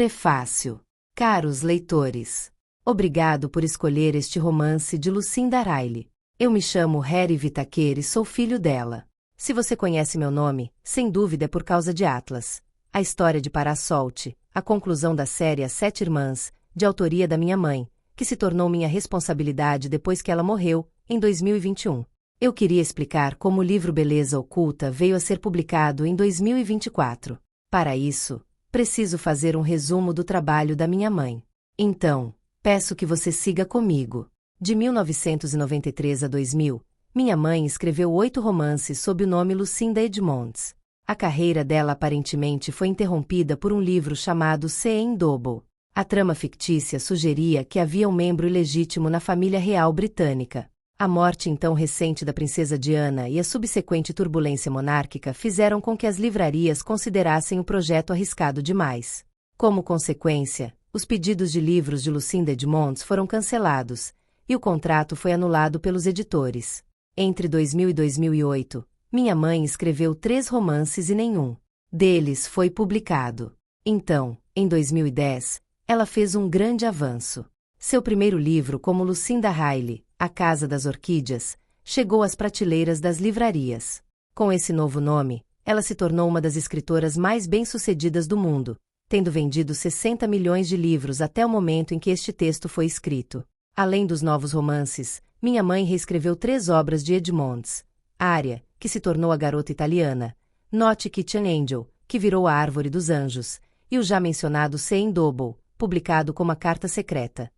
Prefácio. Caros leitores, obrigado por escolher este romance de Lucinda Riley. Eu me chamo Harry Whittaker e sou filho dela. Se você conhece meu nome, sem dúvida é por causa de Atlas, a história de Parasolte, a conclusão da série As Sete Irmãs, de autoria da minha mãe, que se tornou minha responsabilidade depois que ela morreu, em 2021. Eu queria explicar como o livro Beleza Oculta veio a ser publicado em 2024. Para isso, preciso fazer um resumo do trabalho da minha mãe. Então, peço que você siga comigo. De 1993 a 2000, minha mãe escreveu 8 romances sob o nome Lucinda Edmonds. A carreira dela aparentemente foi interrompida por um livro chamado C.N. Double. A trama fictícia sugeria que havia um membro ilegítimo na família real britânica. A morte então recente da princesa Diana e a subsequente turbulência monárquica fizeram com que as livrarias considerassem o projeto arriscado demais. Como consequência, os pedidos de livros de Lucinda Edmonds foram cancelados, e o contrato foi anulado pelos editores. Entre 2000 e 2008, minha mãe escreveu 3 romances e nenhum deles foi publicado. Então, em 2010, ela fez um grande avanço. Seu primeiro livro como Lucinda Riley, A Casa das Orquídeas, chegou às prateleiras das livrarias. Com esse novo nome, ela se tornou uma das escritoras mais bem-sucedidas do mundo, tendo vendido 60 milhões de livros até o momento em que este texto foi escrito. Além dos novos romances, minha mãe reescreveu 3 obras de Edmonds: Aria, que se tornou a garota italiana, Naughty Kitchen Angel, que virou a Árvore dos Anjos, e o já mencionado C.N. Double, publicado como a Carta Secreta.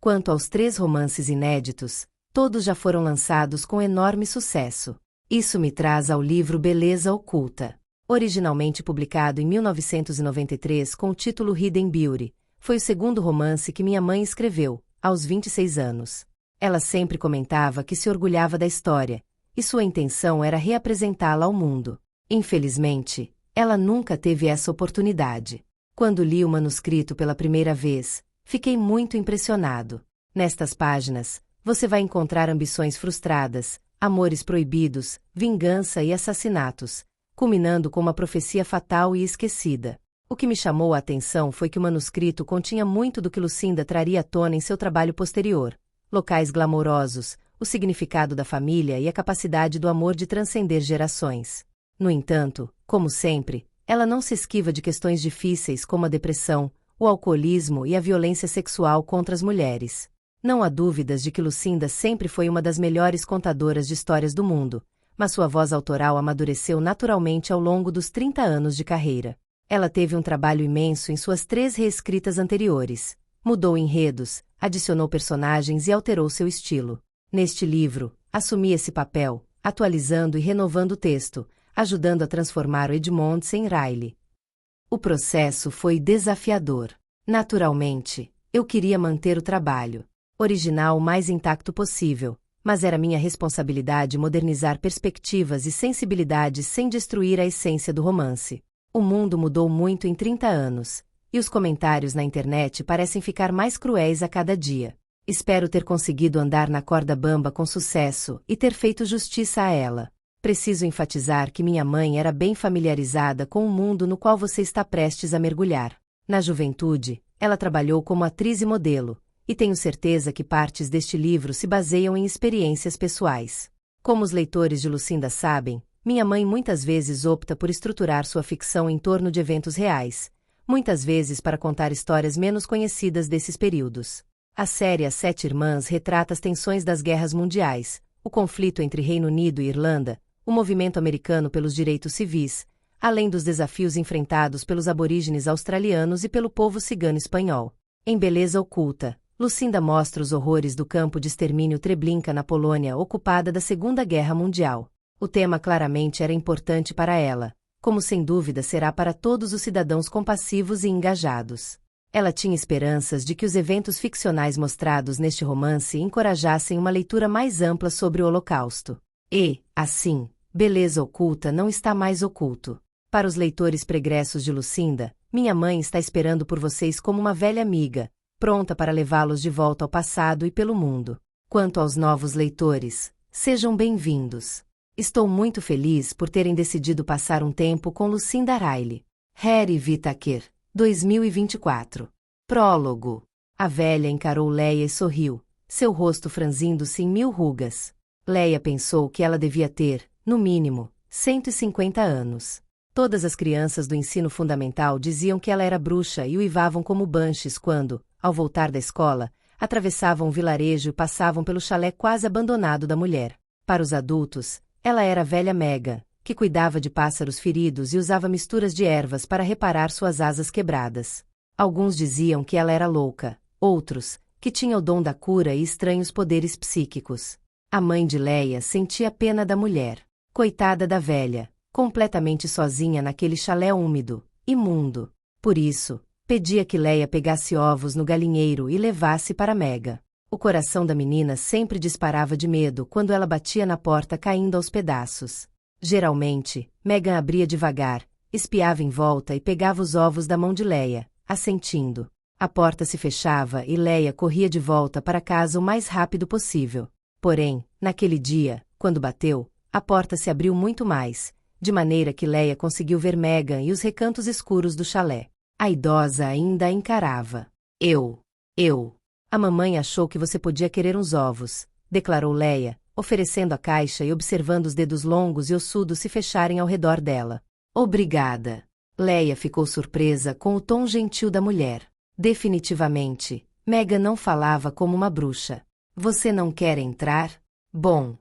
Quanto aos 3 romances inéditos, todos já foram lançados com enorme sucesso. Isso me traz ao livro Beleza Oculta. Originalmente publicado em 1993 com o título Hidden Beauty, foi o segundo romance que minha mãe escreveu, aos 26 anos. Ela sempre comentava que se orgulhava da história, e sua intenção era reapresentá-la ao mundo. Infelizmente, ela nunca teve essa oportunidade. Quando li o manuscrito pela primeira vez, fiquei muito impressionado. Nestas páginas, você vai encontrar ambições frustradas, amores proibidos, vingança e assassinatos, culminando com uma profecia fatal e esquecida. O que me chamou a atenção foi que o manuscrito continha muito do que Lucinda traria à tona em seu trabalho posterior: locais glamourosos, o significado da família e a capacidade do amor de transcender gerações. No entanto, como sempre, ela não se esquiva de questões difíceis como a depressão, o alcoolismo e a violência sexual contra as mulheres. Não há dúvidas de que Lucinda sempre foi uma das melhores contadoras de histórias do mundo, mas sua voz autoral amadureceu naturalmente ao longo dos 30 anos de carreira. Ela teve um trabalho imenso em suas 3 reescritas anteriores. Mudou enredos, adicionou personagens e alterou seu estilo. Neste livro, assumi esse papel, atualizando e renovando o texto, ajudando a transformar o Edmonds em Riley. O processo foi desafiador. Naturalmente, eu queria manter o trabalho original o mais intacto possível, mas era minha responsabilidade modernizar perspectivas e sensibilidades sem destruir a essência do romance. O mundo mudou muito em 30 anos, e os comentários na internet parecem ficar mais cruéis a cada dia. Espero ter conseguido andar na corda bamba com sucesso e ter feito justiça a ela. Preciso enfatizar que minha mãe era bem familiarizada com o mundo no qual você está prestes a mergulhar. Na juventude, ela trabalhou como atriz e modelo, e tenho certeza que partes deste livro se baseiam em experiências pessoais. Como os leitores de Lucinda sabem, minha mãe muitas vezes opta por estruturar sua ficção em torno de eventos reais, muitas vezes para contar histórias menos conhecidas desses períodos. A série As Sete Irmãs retrata as tensões das guerras mundiais, o conflito entre Reino Unido e Irlanda, o movimento americano pelos direitos civis, além dos desafios enfrentados pelos aborígenes australianos e pelo povo cigano espanhol. Em Beleza Oculta, Lucinda mostra os horrores do campo de extermínio Treblinka na Polônia ocupada da Segunda Guerra Mundial. O tema claramente era importante para ela, como sem dúvida será para todos os cidadãos compassivos e engajados. Ela tinha esperanças de que os eventos ficcionais mostrados neste romance encorajassem uma leitura mais ampla sobre o Holocausto. E, assim, Beleza Oculta não está mais oculto. Para os leitores pregressos de Lucinda, minha mãe está esperando por vocês como uma velha amiga, pronta para levá-los de volta ao passado e pelo mundo. Quanto aos novos leitores, sejam bem-vindos. Estou muito feliz por terem decidido passar um tempo com Lucinda Riley. Harry Whittaker, 2024. Prólogo. A velha encarou Leia e sorriu, seu rosto franzindo-se em 1000 rugas. Leia pensou que ela devia ter, no mínimo, 150 anos. Todas as crianças do ensino fundamental diziam que ela era bruxa e uivavam como banshees quando, ao voltar da escola, atravessavam o vilarejo e passavam pelo chalé quase abandonado da mulher. Para os adultos, ela era a velha Megan, que cuidava de pássaros feridos e usava misturas de ervas para reparar suas asas quebradas. Alguns diziam que ela era louca, outros, que tinha o dom da cura e estranhos poderes psíquicos. A mãe de Leia sentia pena da mulher. Coitada da velha, completamente sozinha naquele chalé úmido, imundo. Por isso, pedia que Leia pegasse ovos no galinheiro e levasse para Megan. O coração da menina sempre disparava de medo quando ela batia na porta caindo aos pedaços. Geralmente, Megan abria devagar, espiava em volta e pegava os ovos da mão de Leia, assentindo. A porta se fechava e Leia corria de volta para casa o mais rápido possível. Porém, naquele dia, quando bateu, a porta se abriu muito mais, de maneira que Leia conseguiu ver Megan e os recantos escuros do chalé. A idosa ainda a encarava. Eu. A mamãe achou que você podia querer uns ovos, declarou Leia, oferecendo a caixa e observando os dedos longos e ossudos se fecharem ao redor dela. Obrigada. Leia ficou surpresa com o tom gentil da mulher. Definitivamente, Megan não falava como uma bruxa. Você não quer entrar? Bom,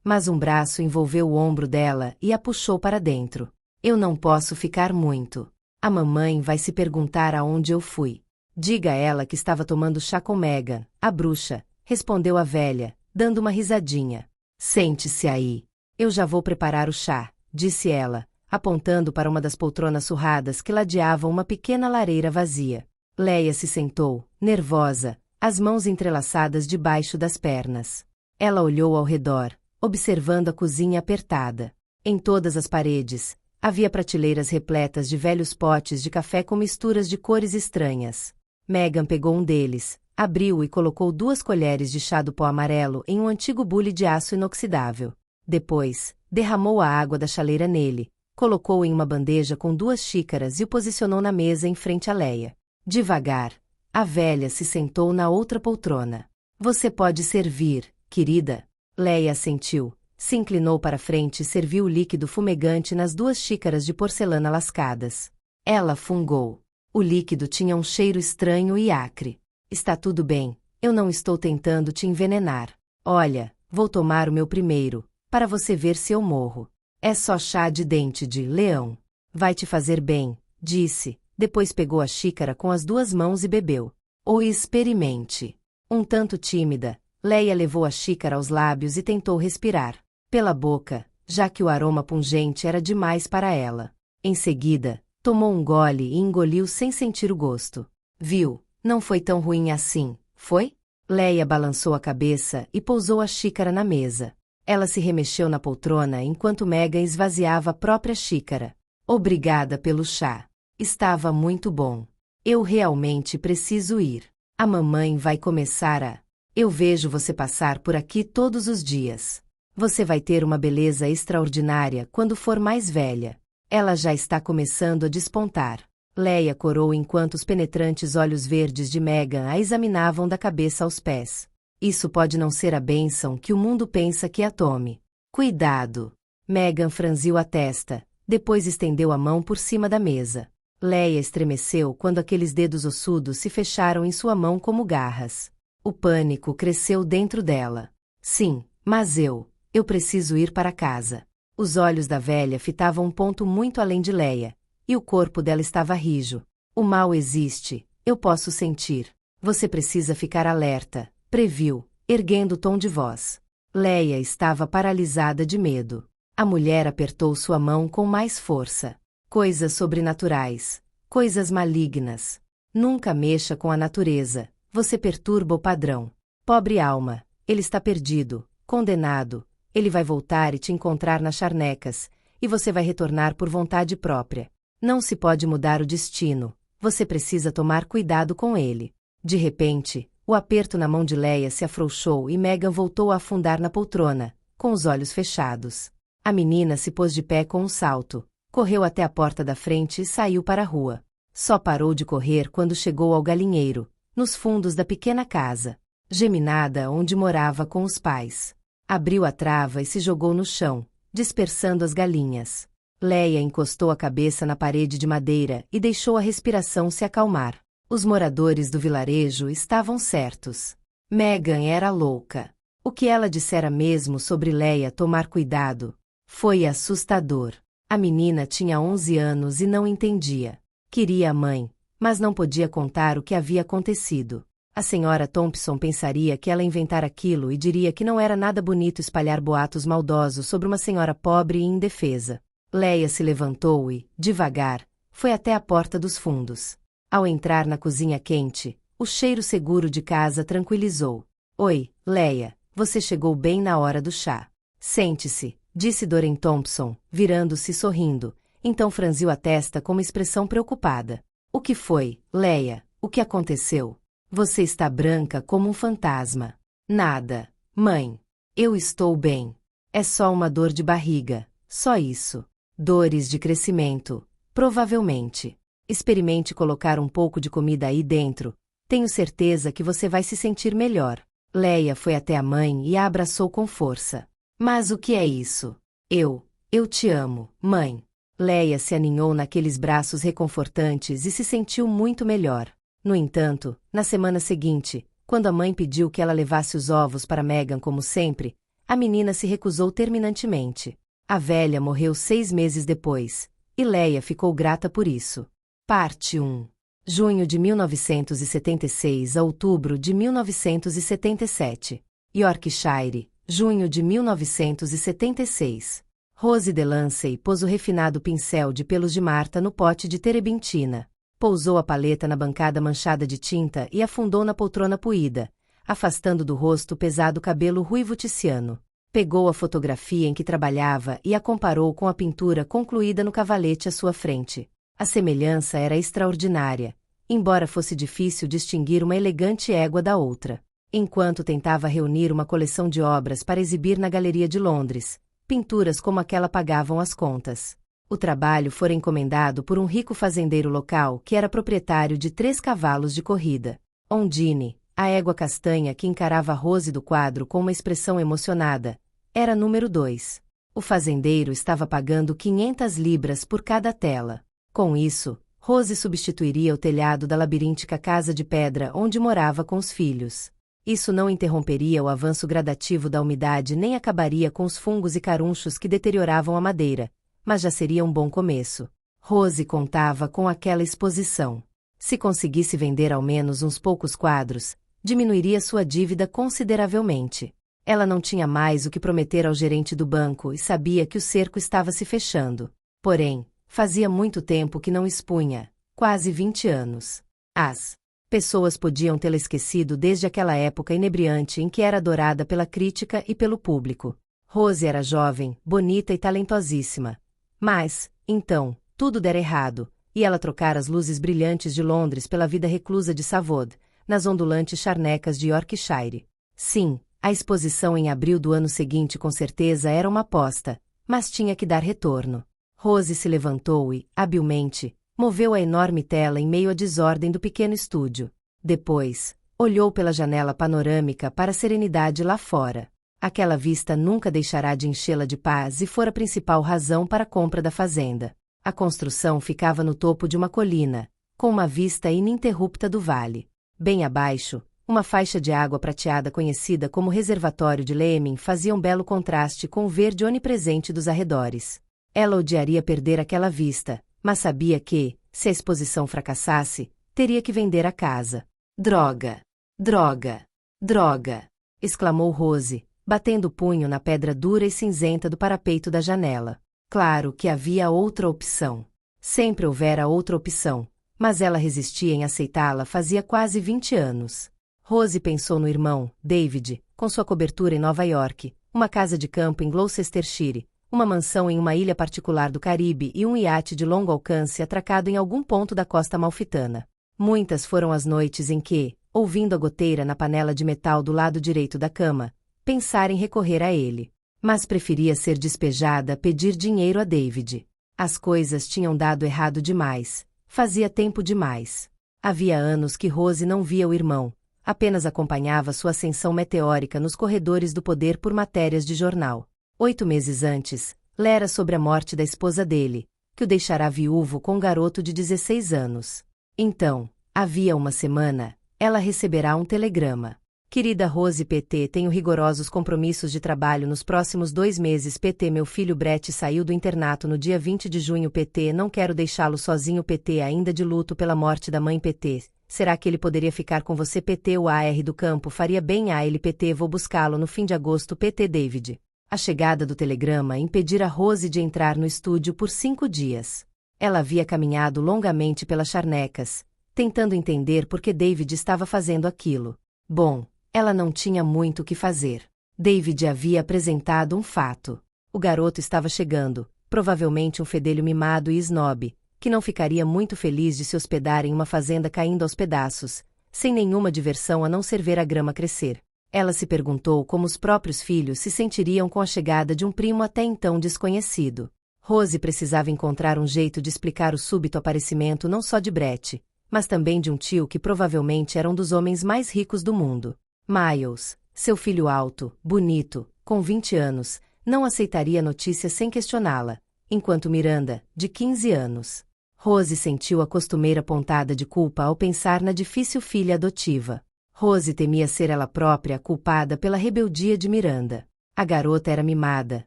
Mas um braço envolveu o ombro dela e a puxou para dentro. Eu não posso ficar muito. A mamãe vai se perguntar aonde eu fui. Diga a ela que estava tomando chá com Megan, a bruxa, respondeu a velha, dando uma risadinha. Sente-se aí. Eu já vou preparar o chá, disse ela, apontando para uma das poltronas surradas que ladeavam uma pequena lareira vazia. Leia se sentou, nervosa, as mãos entrelaçadas debaixo das pernas. Ela olhou ao redor, observando a cozinha apertada. Em todas as paredes, havia prateleiras repletas de velhos potes de café com misturas de cores estranhas. Megan pegou um deles, abriu e colocou 2 colheres de chá do pó amarelo em um antigo bule de aço inoxidável. Depois, derramou a água da chaleira nele, colocou-o em uma bandeja com 2 xícaras e o posicionou na mesa em frente a Leia. Devagar, a velha se sentou na outra poltrona. Você pode servir, querida. Leia assentiu, se inclinou para frente e serviu o líquido fumegante nas 2 xícaras de porcelana lascadas. Ela fungou. O líquido tinha um cheiro estranho e acre. Está tudo bem, eu não estou tentando te envenenar. Olha, vou tomar o meu primeiro, para você ver se eu morro. É só chá de dente de leão. Vai te fazer bem, disse. Depois pegou a xícara com as 2 mãos e bebeu. Ou experimente. Um tanto tímida, Leia levou a xícara aos lábios e tentou respirar pela boca, já que o aroma pungente era demais para ela. Em seguida, tomou um gole e engoliu sem sentir o gosto. Viu, não foi tão ruim assim, foi? Leia balançou a cabeça e pousou a xícara na mesa. Ela se remexeu na poltrona enquanto Megan esvaziava a própria xícara. Obrigada pelo chá. Estava muito bom. Eu realmente preciso ir. A mamãe vai começar a... Eu vejo você passar por aqui todos os dias. Você vai ter uma beleza extraordinária quando for mais velha. Ela já está começando a despontar. Leia corou enquanto os penetrantes olhos verdes de Megan a examinavam da cabeça aos pés. Isso pode não ser a bênção que o mundo pensa que a tome. Cuidado. Megan franziu a testa, depois estendeu a mão por cima da mesa. Leia estremeceu quando aqueles dedos ossudos se fecharam em sua mão como garras. O pânico cresceu dentro dela. Sim, mas eu preciso ir para casa. Os olhos da velha fitavam um ponto muito além de Leia, e o corpo dela estava rijo. O mal existe, eu posso sentir. Você precisa ficar alerta, previu, erguendo o tom de voz. Leia estava paralisada de medo. A mulher apertou sua mão com mais força. Coisas sobrenaturais, coisas malignas. Nunca mexa com a natureza, você perturba o padrão. Pobre alma, ele está perdido, condenado. Ele vai voltar e te encontrar nas charnecas, e você vai retornar por vontade própria. Não se pode mudar o destino, você precisa tomar cuidado com ele. De repente, o aperto na mão de Leia se afrouxou e Megan voltou a afundar na poltrona, com os olhos fechados. A menina se pôs de pé com um salto, correu até a porta da frente e saiu para a rua. Só parou de correr quando chegou ao galinheiro, nos fundos da pequena casa, geminada onde morava com os pais. Abriu a trava e se jogou no chão, dispersando as galinhas. Leia encostou a cabeça na parede de madeira e deixou a respiração se acalmar. Os moradores do vilarejo estavam certos. Megan era louca. O que ela dissera mesmo sobre Leia tomar cuidado foi assustador. A menina tinha 11 anos e não entendia. Queria a mãe, mas não podia contar o que havia acontecido. A senhora Thompson pensaria que ela inventara aquilo e diria que não era nada bonito espalhar boatos maldosos sobre uma senhora pobre e indefesa. Leia se levantou e, devagar, foi até a porta dos fundos. Ao entrar na cozinha quente, o cheiro seguro de casa tranquilizou. Oi, Leia, você chegou bem na hora do chá. Sente-se, disse Doreen Thompson, virando-se e sorrindo, então franziu a testa com uma expressão preocupada. O que foi, Leia? O que aconteceu? Você está branca como um fantasma. Nada, mãe. Eu estou bem. É só uma dor de barriga, só isso. Dores de crescimento, provavelmente. Experimente colocar um pouco de comida aí dentro. Tenho certeza que você vai se sentir melhor. Leia foi até a mãe e a abraçou com força. Mas o que é isso? Eu te amo, mãe. Leia se aninhou naqueles braços reconfortantes e se sentiu muito melhor. No entanto, na semana seguinte, quando a mãe pediu que ela levasse os ovos para Megan como sempre, a menina se recusou terminantemente. A velha morreu 6 meses depois, e Leia ficou grata por isso. Parte 1. Junho de 1976 a outubro de 1977. Yorkshire, junho de 1976. Rose Delancey pôs o refinado pincel de pelos de Marta no pote de terebintina. Pousou a paleta na bancada manchada de tinta e afundou na poltrona poída, afastando do rosto o pesado cabelo ruivo tiziano. Pegou a fotografia em que trabalhava e a comparou com a pintura concluída no cavalete à sua frente. A semelhança era extraordinária, embora fosse difícil distinguir uma elegante égua da outra. Enquanto tentava reunir uma coleção de obras para exibir na Galeria de Londres, pinturas como aquela pagavam as contas. O trabalho fora encomendado por um rico fazendeiro local que era proprietário de 3 cavalos de corrida. Ondine, a égua castanha que encarava Rose do quadro com uma expressão emocionada, era número 2. O fazendeiro estava pagando 500 libras por cada tela. Com isso, Rose substituiria o telhado da labiríntica casa de pedra onde morava com os filhos. Isso não interromperia o avanço gradativo da umidade nem acabaria com os fungos e carunchos que deterioravam a madeira, mas já seria um bom começo. Rose contava com aquela exposição. Se conseguisse vender ao menos uns poucos quadros, diminuiria sua dívida consideravelmente. Ela não tinha mais o que prometer ao gerente do banco e sabia que o cerco estava se fechando. Porém, fazia muito tempo que não expunha, quase 20 anos. As pessoas podiam tê-la esquecido desde aquela época inebriante em que era adorada pela crítica e pelo público. Rose era jovem, bonita e talentosíssima. Mas, então, tudo dera errado, e ela trocara as luzes brilhantes de Londres pela vida reclusa de Savod, nas ondulantes charnecas de Yorkshire. Sim, a exposição em abril do ano seguinte com certeza era uma aposta, mas tinha que dar retorno. Rose se levantou e, habilmente, moveu a enorme tela em meio à desordem do pequeno estúdio. Depois, olhou pela janela panorâmica para a serenidade lá fora. Aquela vista nunca deixará de enchê-la de paz e fora a principal razão para a compra da fazenda. A construção ficava no topo de uma colina, com uma vista ininterrupta do vale. Bem abaixo, uma faixa de água prateada conhecida como reservatório de Leemin fazia um belo contraste com o verde onipresente dos arredores. Ela odiaria perder aquela vista, mas sabia que, se a exposição fracassasse, teria que vender a casa. Droga! Droga! Droga! Exclamou Rose, batendo o punho na pedra dura e cinzenta do parapeito da janela. Claro que havia outra opção. Sempre houvera outra opção, mas ela resistia em aceitá-la fazia quase 20 anos. Rose pensou no irmão, David, com sua cobertura em Nova York, uma casa de campo em Gloucestershire, uma mansão em uma ilha particular do Caribe e um iate de longo alcance atracado em algum ponto da costa amalfitana. Muitas foram as noites em que, ouvindo a goteira na panela de metal do lado direito da cama, pensara em recorrer a ele. Mas preferia ser despejada a pedir dinheiro a David. As coisas tinham dado errado demais. Fazia tempo demais. Havia anos que Rose não via o irmão, apenas acompanhava sua ascensão meteórica nos corredores do poder por matérias de jornal. 8 meses antes, lera sobre a morte da esposa dele, que o deixará viúvo com um garoto de 16 anos. Então, havia uma semana, ela receberá um telegrama. Querida Rose PT, tenho rigorosos compromissos de trabalho nos próximos 2 meses PT. Meu filho Brett saiu do internato no dia 20 de junho PT. Não quero deixá-lo sozinho PT. Ainda de luto pela morte da mãe PT. Será que ele poderia ficar com você PT? O AR do campo faria bem a ele PT. Vou buscá-lo no fim de agosto PT. David. A chegada do telegrama impedira Rose de entrar no estúdio por 5 dias. Ela havia caminhado longamente pelas charnecas, tentando entender por que David estava fazendo aquilo. Bom, ela não tinha muito o que fazer. David havia apresentado um fato. O garoto estava chegando, provavelmente um fedelho mimado e snob, que não ficaria muito feliz de se hospedar em uma fazenda caindo aos pedaços, sem nenhuma diversão a não ser ver a grama crescer. Ela se perguntou como os próprios filhos se sentiriam com a chegada de um primo até então desconhecido. Rose precisava encontrar um jeito de explicar o súbito aparecimento não só de Brett, mas também de um tio que provavelmente era um dos homens mais ricos do mundo. Miles, seu filho alto, bonito, com 20 anos, não aceitaria a notícia sem questioná-la, enquanto Miranda, de 15 anos. Rose sentiu a costumeira pontada de culpa ao pensar na difícil filha adotiva. Rose temia ser ela própria a culpada pela rebeldia de Miranda. A garota era mimada,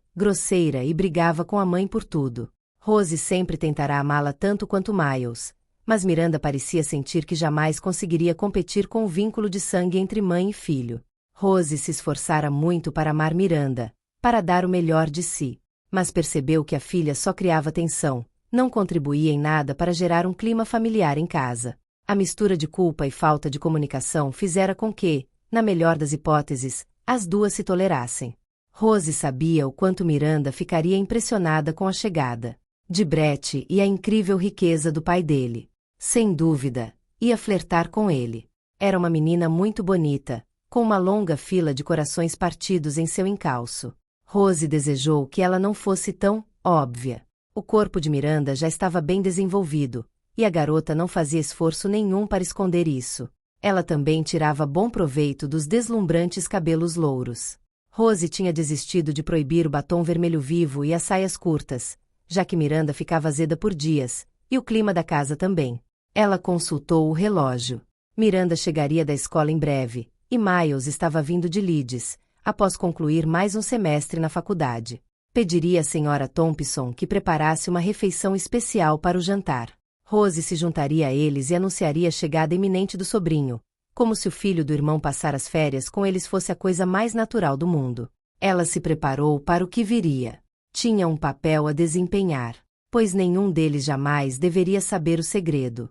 grosseira e brigava com a mãe por tudo. Rose sempre tentará amá-la tanto quanto Miles, mas Miranda parecia sentir que jamais conseguiria competir com o vínculo de sangue entre mãe e filho. Rose se esforçara muito para amar Miranda, para dar o melhor de si, mas percebeu que a filha só criava tensão, não contribuía em nada para gerar um clima familiar em casa. A mistura de culpa e falta de comunicação fizera com que, na melhor das hipóteses, as duas se tolerassem. Rose sabia o quanto Miranda ficaria impressionada com a chegada de Brett e a incrível riqueza do pai dele. Sem dúvida, ia flertar com ele. Era uma menina muito bonita, com uma longa fila de corações partidos em seu encalço. Rose desejou que ela não fosse tão óbvia. O corpo de Miranda já estava bem desenvolvido, e a garota não fazia esforço nenhum para esconder isso. Ela também tirava bom proveito dos deslumbrantes cabelos louros. Rose tinha desistido de proibir o batom vermelho vivo e as saias curtas, já que Miranda ficava azeda por dias, e o clima da casa também. Ela consultou o relógio. Miranda chegaria da escola em breve, e Miles estava vindo de Leeds, após concluir mais um semestre na faculdade. Pediria à senhora Thompson que preparasse uma refeição especial para o jantar. Rose se juntaria a eles e anunciaria a chegada iminente do sobrinho, como se o filho do irmão passar as férias com eles fosse a coisa mais natural do mundo. Ela se preparou para o que viria. Tinha um papel a desempenhar, pois nenhum deles jamais deveria saber o segredo.